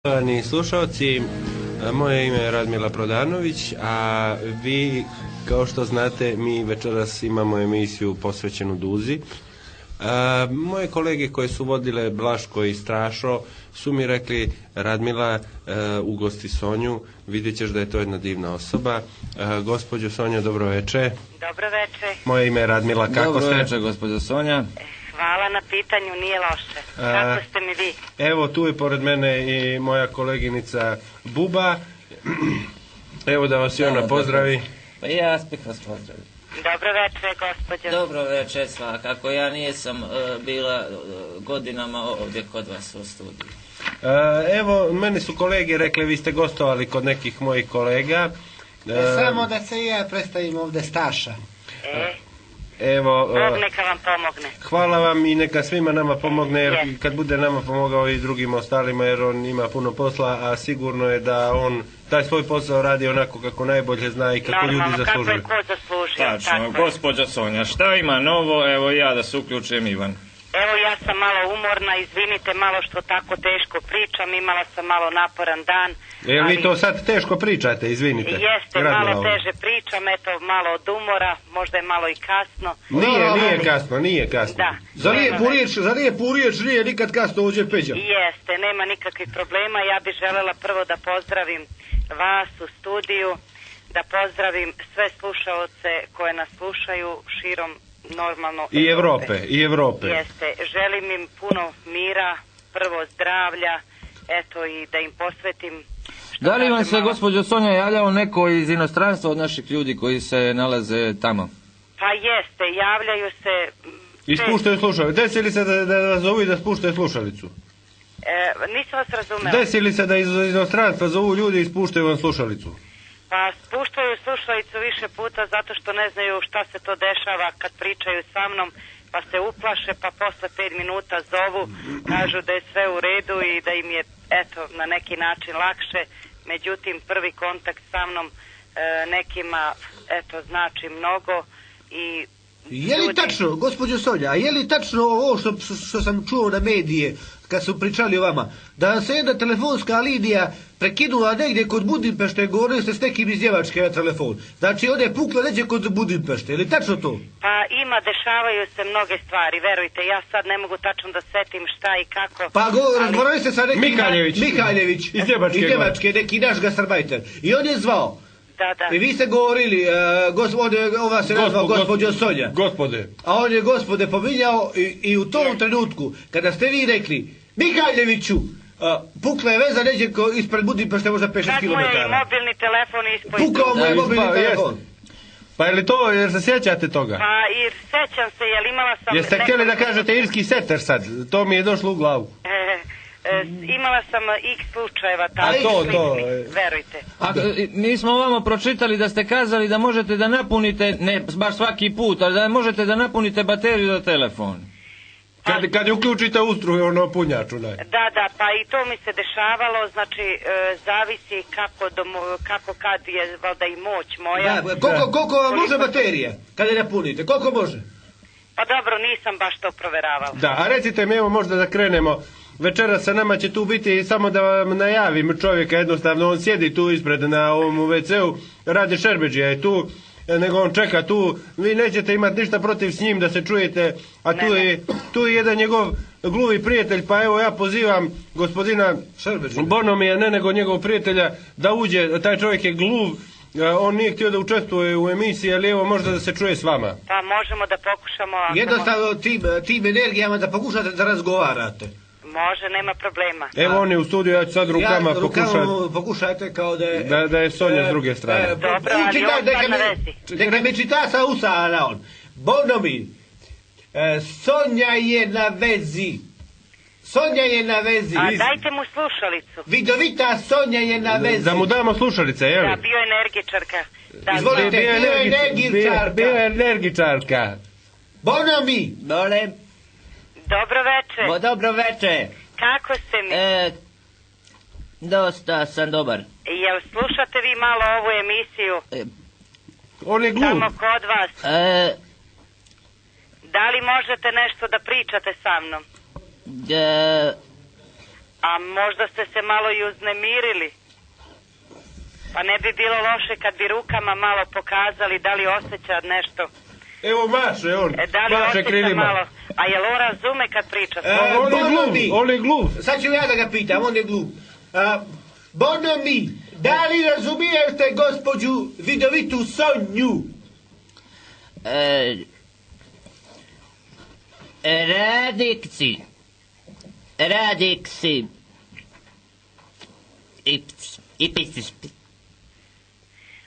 Poštovani slušalci, moje ime je Radmila Prodanović, a vi, kao što znate, mi večeras imamo emisiju posvećenu Duzi. Moje kolege koje su vodile Blaško i Strašo su mi rekli: Radmila, ugosti Sonju, vidjet ćeš da je to jedna divna osoba. Gospođo Sonja, dobro večer. Dobro večer. Moje ime je Radmila, kako dobro ste? Dobro večer, gospođo Sonja. Hvala na pitanju, nije loše. Kako ste mi vi? Evo, tu je pored mene i moja koleginica Buba. Evo da vas i ona pozdravi. Pa ja spih vas pozdravim. Dobro večer, gospođo. Dobro večer, svakako. Ja nisam bila godinama ovdje kod vas u studiju. Evo, meni su kolege rekli, vi ste gostovali kod nekih mojih kolega. Samo da se ja predstavim ovdje Staša. Evo, Bog neka vam pomogne. hvala vam i neka svima nama pomogne, jer kad bude nama pomogao i drugim ostalima, jer on ima puno posla, a sigurno je da on taj svoj posao radi onako kako najbolje zna i kako ljudi zaslužuju. Normalno, kako je ko zaslužio. Tačno, gospođo Sonja, šta ima novo? Evo ja da se uključujem, Ivan. Evo, ja sam malo umorna, izvinite malo što tako teško pričam, imala sam malo naporan dan. Jel vi to sad teško pričate, izvinite? Jeste, malo teže pričam, eto, malo od umora, možda je malo i kasno. Nije kasno. Da. Za lijepu riječ nije nikad kasno uđe Peđa. Jeste, nema nikakvih problema. Ja bih želela prvo da pozdravim vas u studiju, da pozdravim sve slušaoce koje nas slušaju širom normalno I Evrope. Jeste, želim im puno mira, prvo zdravlja, eto, i da im posvetim. Da li vam se, gospođo Sonja, javljao neko iz inostranstva od naših ljudi koji se nalaze tamo? Pa jeste, javljaju se. I spuštaju slušalicu. Desi li se da vas zovu i da spuštaju slušalicu? Nisam vas razumela. Desi li se da iz inostranstva zovu ljudi i spuštaju vam slušalicu? Pa spuštaju slušalicu više puta zato što ne znaju šta se to dešava kad pričaju sa mnom, pa se uplaše, pa posle 5 minuta zovu, kažu da je sve u redu i da im je, eto, na neki način lakše. Međutim, prvi kontakt sa mnom nekima, eto, znači mnogo i... Je li tačno, gospođo Sonja, a je li tačno ovo što sam čuo na medije kad su pričali o vama, da se jedna telefonska linija prekinula negdje kod Budimpešte, govorili ste s nekim iz Njemačke na telefon. Znači on je pukla negdje kod Budimpešte, je li tačno to? Pa ima, dešavaju se mnoge stvari, verujte, ja sad ne mogu tačno da setim šta i kako. Pa razgovarali ste sa nekim... Mihaljević. Iz Njemačke, neki naš gastarbajter. I on je zvao. Da. I vi ste govorili, ova se nazvao gospođo Sonja. Gospode. A on je gospode pominjao i u tom trenutku, kada ste vi rekli Mihaljeviću, pukla je veza neđe ispred Budimpešte možda 5-6 km. Sad mu je mobilni telefon ispoj. Pukao mu je mobilni telefon. Pa je li to, jer se sjećate toga? Pa i sećam se, jer imala sam... Jeste htjeli da kažete irski seter sad? To mi je došlo u glavu. Imala sam x slučajeva tako verujte. A mi smo vama pročitali da ste kazali da možete da napunite, ne baš svaki put, ali da možete da napunite bateriju za telefon. Kad je uključite ustruju, ono punjač onaj. Da, pa i to mi se dešavalo, znači zavisi kako kad je valjda i moć moja. Koliko vam može baterija kad je napunite, koliko može? Pa dobro, nisam baš to proveravala. Da, a recite mi, evo možda da krenemo. Večera sa nama će tu biti, samo da vam najavim čovjeka, jednostavno on sjedi tu ispred na ovom WC-u, Rade Šerbeđija je tu, nego on čeka tu, vi nećete imati ništa protiv s njim da se čujete, a tu je jedan njegov gluvi prijatelj, pa evo ja pozivam gospodina Bonomija, ne nego njegov prijatelja, da uđe, taj čovjek je gluv, on nije htio da učestvuje u emisiji, ali evo možda da se čuje s vama. Pa možemo da pokušamo... Jednostavno tim energijama da pokušate da razgovarate. Može, nema problema. Evo on je u studiju, ja ću sad rukama pokušajte kao da je Sonja s druge strane. Dobro, ali on sad na vezi. Neka me čita sa usa, on. Bonomi, Sonja je na vezi. Sonja je na vezi. A dajte mu slušalicu. Vidovita Sonja je na vezi. Da mu damo slušalice, jel? Da, bioenergičarka. Izvolite, bioenergičarka. Bonomi. Dolem. Dobro večer. Dobro večer. Kako ste mi? Dosta sam dobar. Jel slušate vi malo ovu emisiju? On je glup. Samo kod vas. Da li možete nešto da pričate sa mnom? A možda ste se malo i uznemirili. Pa ne bi bilo loše kad bi rukama malo pokazali da li osjeća nešto. Evo maše on, Da li maše osjeća krilima. malo. A jel on razume kad priča? On je glup. Sad ću ja da ga pitam, on je glup. Bonomi, da li razumijete gospođu vidovitu Sonju? Radiksi.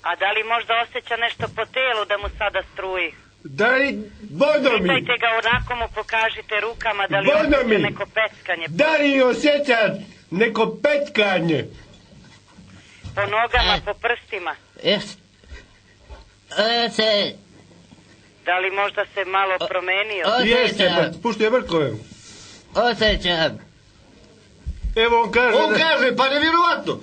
A da li možda osjeća nešto po telu da mu sada struji? Da li, Bonomi, Pitajte ga, onako mu pokažite rukama da li Bonomi. osjeća neko peckanje. da li osjeća neko petkanje? Po nogama, po prstima. Da li možda se malo promenio? Jeste, pa spuštaj brkove. Osjećam. Evo on kaže On da... kaže, pa nevjerovatno.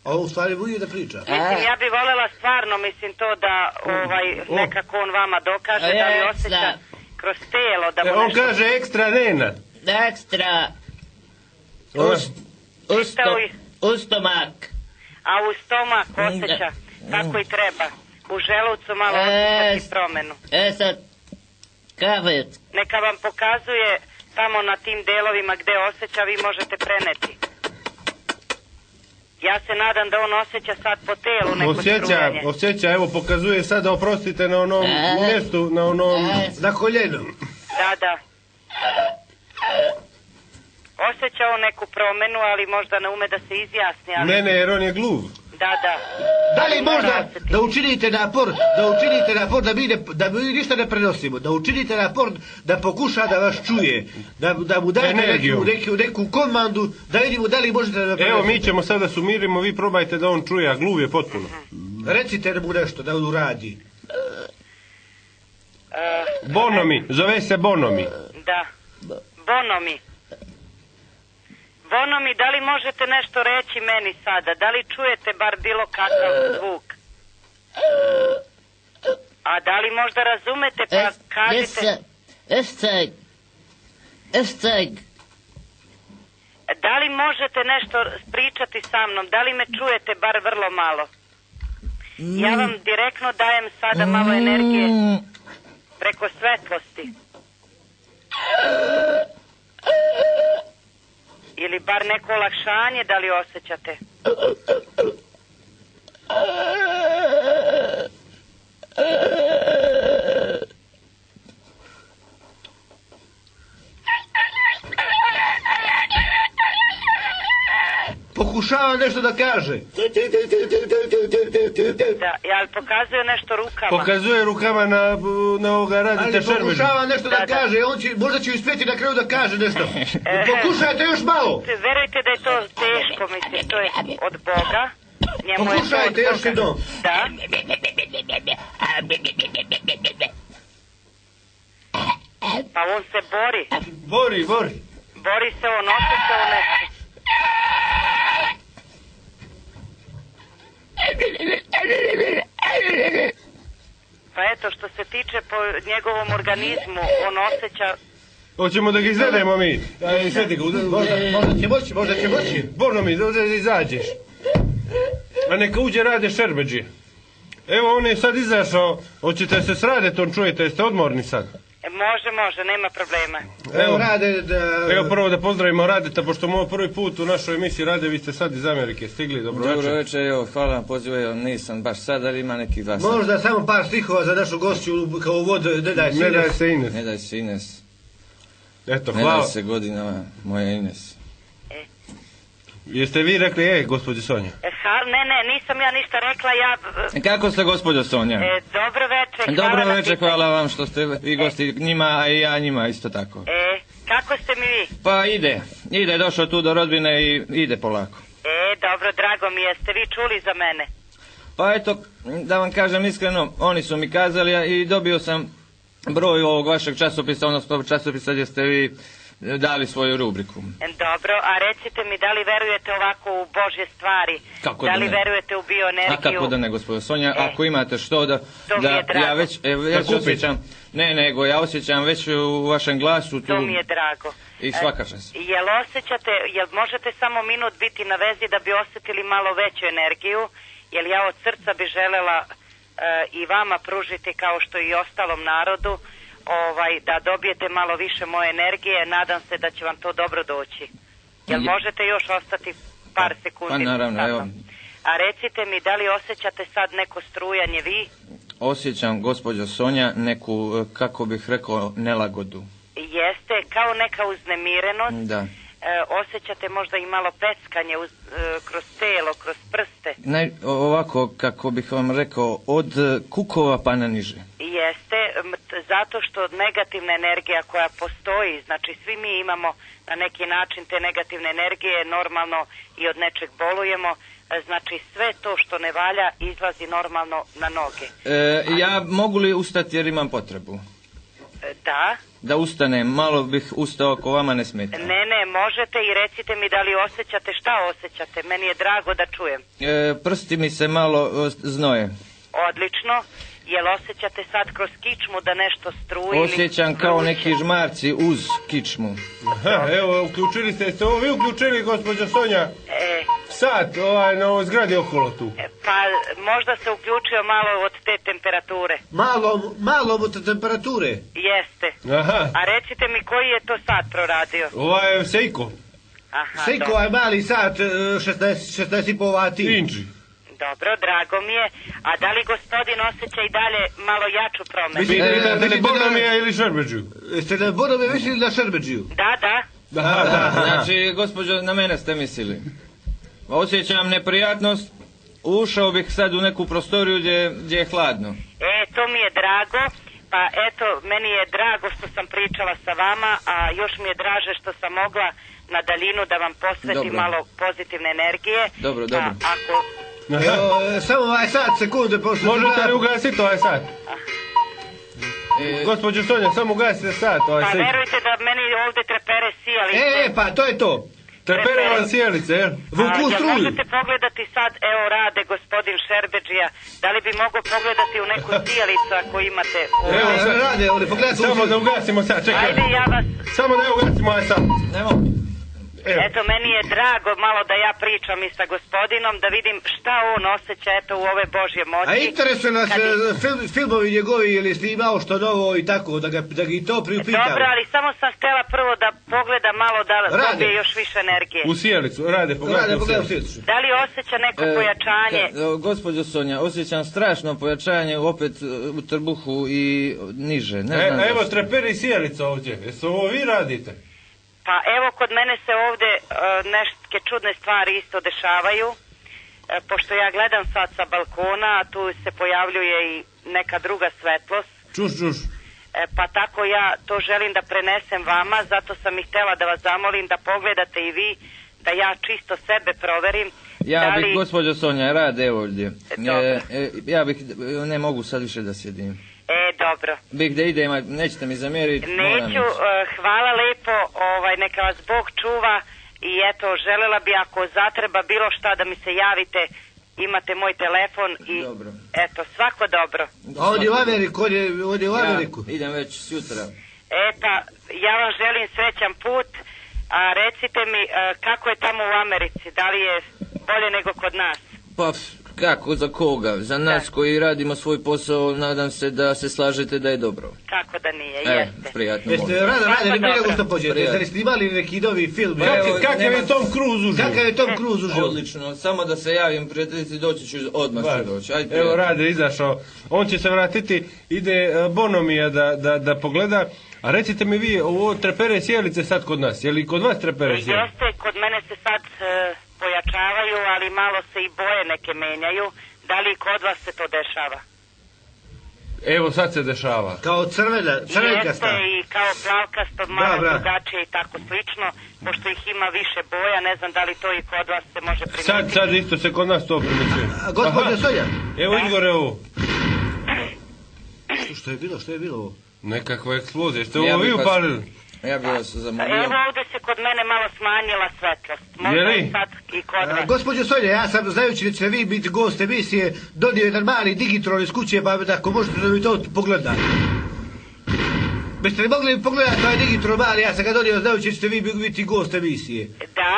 A on u stvari voli da priča. Mislim, ja bi voljela stvarno, mislim, to da nekako on vama dokaže da li osjeća kroz telo, da mu On nešto... kaže ekstra nena. Ekstra. Ustomak. A u stomak osjeća, tako i treba. U želucu malo osjećati promenu. Sad, kavet. Neka vam pokazuje tamo na tim delovima gde osjeća, vi možete preneti. Ja se nadam da on osjeća sad po telu neko strujanje. Osjeća, evo pokazuje sada, oprostite, na onom mjestu, na onom... Na koljenu. Da. Osjeća on neku promenu, ali možda ne ume da se izjasni. Ali... Ne, jer on je gluv. Da. Da li možda da učinite napor, da mi ništa ne prenosimo, da učinite napor da pokuša da vas čuje, da mu dajete neku komandu, da vidimo da li možete da prenosimo. Evo, mi ćemo sada sumirimo, vi probajte da on čuje, a gluv je potpuno. Recite mu nešto, da uradi. Bonomi, zove se Bonomi. Da. Bonomi, da li možete nešto reći meni sada? Da li čujete bar bilo kakav zvuk? A da li možda razumete, pa kažite... Da li možete nešto pričati sa mnom? Da li me čujete bar vrlo malo? Ja vam direktno dajem sada malo energije preko svetlosti. Ili bar neko olakšanje, da li osjećate? Pokušava nešto da kaže. Da, jel pokazuje nešto rukama? Pokazuje rukama na ovoga radite Ali Šerbeđu. pokušava nešto da kaže, možda će uspjeti na kraju da kaže nešto. Pokušajte još malo. Verujte da je to teško, mislim, to je od Boga. Njemu je to od Pokušajte još Boga. jednom. Da. Pa on se bori. Bori. Bori se, on osjeća on nešto. Pa eto, što se tiče po njegovom organizmu, on osjeća... Hoćemo da ga izvedemo mi. Ajde, sjeti ga. Možda će moći. Bonomi, da izađeš. A neka uđe Rade Šerbeđi. Evo, on je sad izašao. Hoćete se sraditi, on čujete, jeste odmorni sad? Može, nema problema. Evo Rade da... Evo prvo da pozdravimo Radeta, pošto mu ovo prvi put u našoj emisiji Rade, vi ste sad iz Amerike stigli, dobro večer, evo, hvala vam pozivu, evo, nisam baš sad, ali ima neki glas. Možda samo par stihova za našu gošću kao uvod, ne daj Ines. Ne daj se Ines. Eto, Ne hvala. daj se godinama, moja Ines. Jeste vi rekli, gospođo Sonja? Ne, nisam ja ništa rekla, Kako ste, gospođo Sonja? Dobro večer, Dobro večer, hvala vam što ste vi gosti njima, a i ja njima isto tako. Kako ste mi vi? Pa ide, došao tu do rodbine i ide polako. Dobro, drago mi je, ste vi čuli za mene? Pa eto, da vam kažem iskreno, oni su mi kazali i dobio sam broj ovog vašeg časopisa, odnosno časopisa gdje ste vi dali svoju rubriku. Dobro, a recite mi, da li verujete ovako u Božje stvari? Kako da da li ne? verujete u bioenergiju? A kako da ne, gospodo Sonja, ako imate što da mi je drago. ja već osjećam, nego ja osjećam već u vašem glasu tu. To mi je drago. I svaka čast. Jel osjećate, jel možete samo minut biti na vezi da bi osjetili malo veću energiju, jer ja od srca bi želela i vama pružiti kao što i ostalom narodu, da dobijete malo više moje energije, nadam se da će vam to dobro doći. Jel možete još ostati par sekundi? Pa naravno, evo. A recite mi, da li osjećate sad neko strujanje vi? Osjećam, gospođo Sonja, neku, kako bih rekao, nelagodu. Jeste, kao neka uznemirenost. Da. Osjećate možda i malo peckanje kroz telo, kroz prste. Ovako, kako bih vam rekao, od kukova pa na niže. Jeste, zato što negativna energija koja postoji, znači svi mi imamo na neki način te negativne energije, normalno i od nečeg bolujemo, znači sve to što ne valja izlazi normalno na noge. Ja mogu li ustati jer imam potrebu? Da. Da ustanem, malo bih ustao ako vama ne smeta. Ne, možete i recite mi da li osjećate, šta osjećate, meni je drago da čujem. Prsti mi se malo znoje. Odlično. Jel osjećate sad kroz kičmu da nešto struji? Osjećam kao neki žmarci uz kičmu. Aha, evo, uključili ste ovo vi uključili, gospođo Sonja, sat na ovoj zgradi okolo tu. Pa možda se uključio malo od te temperature. Malo od temperature? Jeste. Aha. A recite mi koji je to sat proradio? Ovo je Seiko. Aha, Seiko je mali sat, 16,5 vati. Inči. Dobro, drago mi je. A da li gospodin osjeća i dalje malo jaču promenu? Mislite li Bonomija ili Šerbeđiju? Ste na Bonomija mislili na Šerbeđiju? Da. Znači, gospođo, na mene ste mislili. Osjećam neprijatnost. Ušao bih sad u neku prostoriju gdje je hladno. To mi je drago. Pa eto, meni je drago što sam pričala sa vama, a još mi je draže što sam mogla na daljinu da vam posvetim malo pozitivne energije. Dobro. Ako... Evo, samo sekunde, pošto... Možete li ugasiti ovaj sat? Gospođo Sonja, samo ugasite sat ovaj Pa Seiko. verujte da meni ovdje trepere sijalice. Pa to je to. Trepere vam sjelice, jel? Vuku struju. Možete pogledati sad, evo rade gospodin Šerbeđija, da li bi mogao pogledati u neku sijalicu ako imate... Evo sad, rade, pogledajte. samo da ugasimo sad, čekaj. Ajde, ja vas... Samo da ugasimo ovaj sat. Nemo. Eto, meni je drago malo da ja pričam i sa gospodinom, da vidim šta on osjeća, eto, u ove Božje moći. A interesuje nas filmovi njegovi, ili ste imao što novo i tako, da ga i to priupitam. Dobro, ali samo sam htjela prvo da pogleda malo da dobije još više energije. U sjelicu, pogledajte u sjelicu. Da li osjeća neko pojačanje? Gospođo Sonja, osjećam strašno pojačanje opet u trbuhu i niže. Ne znam evo, treperi sjelica ovdje. Jesu ovo vi radite? Pa evo, kod mene se ovdje neke čudne stvari isto dešavaju, pošto ja gledam sad sa balkona, a tu se pojavljuje i neka druga svetlost. Čuš. Pa tako ja to želim da prenesem vama, zato sam i htjela da vas zamolim da pogledate i vi, da ja čisto sebe proverim. Ja bih, gospođo Sonja, rad evo ovdje. Ja bih, ne mogu sad više da sjedim. Dobro. Bih da idem, nećete mi zamjeriti. Neću, hvala lepo, neka vas Bog čuva i eto, želela bi ako zatreba bilo šta da mi se javite, imate moj telefon i dobro. Eto, svako dobro. A on je u Ameriku, on je u Ameriku. Ja idem već sutra. Pa, ja vam želim srećan put, a recite mi kako je tamo u Americi, da li je bolje nego kod nas? Pa, kako, za koga? Za nas koji radimo svoj posao, nadam se da se slažete da je dobro. Kako da nije, jeste. Prijatno. Jeste radili prije nego što pođete, jeste li snimali neki novi film? Kakav je Tom Cruise uživo? Kakav je Tom Cruise uživo? Odlično, samo da se javim, prijateljici, doći ću, odmah ću doći. Ajde, evo Rade izašao, on će se vratiti, ide Bonomija da pogleda. A recite mi vi, ovo trepere sjelice sad kod nas, je li kod vas trepere sjelice? Jeste, kod mene se sad pojačavaju, ali malo se i boje neke menjaju. Da li kod vas se to dešava? Evo sad se dešava. Kao crvenkasta. Jeste i kao plavkasto, malo drugačije i tako slično, pošto ih ima više boja, ne znam da li to i kod vas se može primijetiti. Sad isto se kod nas to primjećuje. Gospodin Sonja. Evo izgore ovo. Što je bilo ovo? Nekakva eksplozija, što ovo vi upalili? Ja bih vas zamolio. Evo ovdje se kod mene malo smanjila svetlost. Možda i sad i kod vas. Gospođo Sonja, ja sam znajući da ćete vi biti gost emisije, donio jedan mali digitron iz kuće, pa ako možete da mi to pogledate. Biste li mogli pogledati taj digitroman, ja sam ga donio znajući ćete vi biti gost emisije. Da,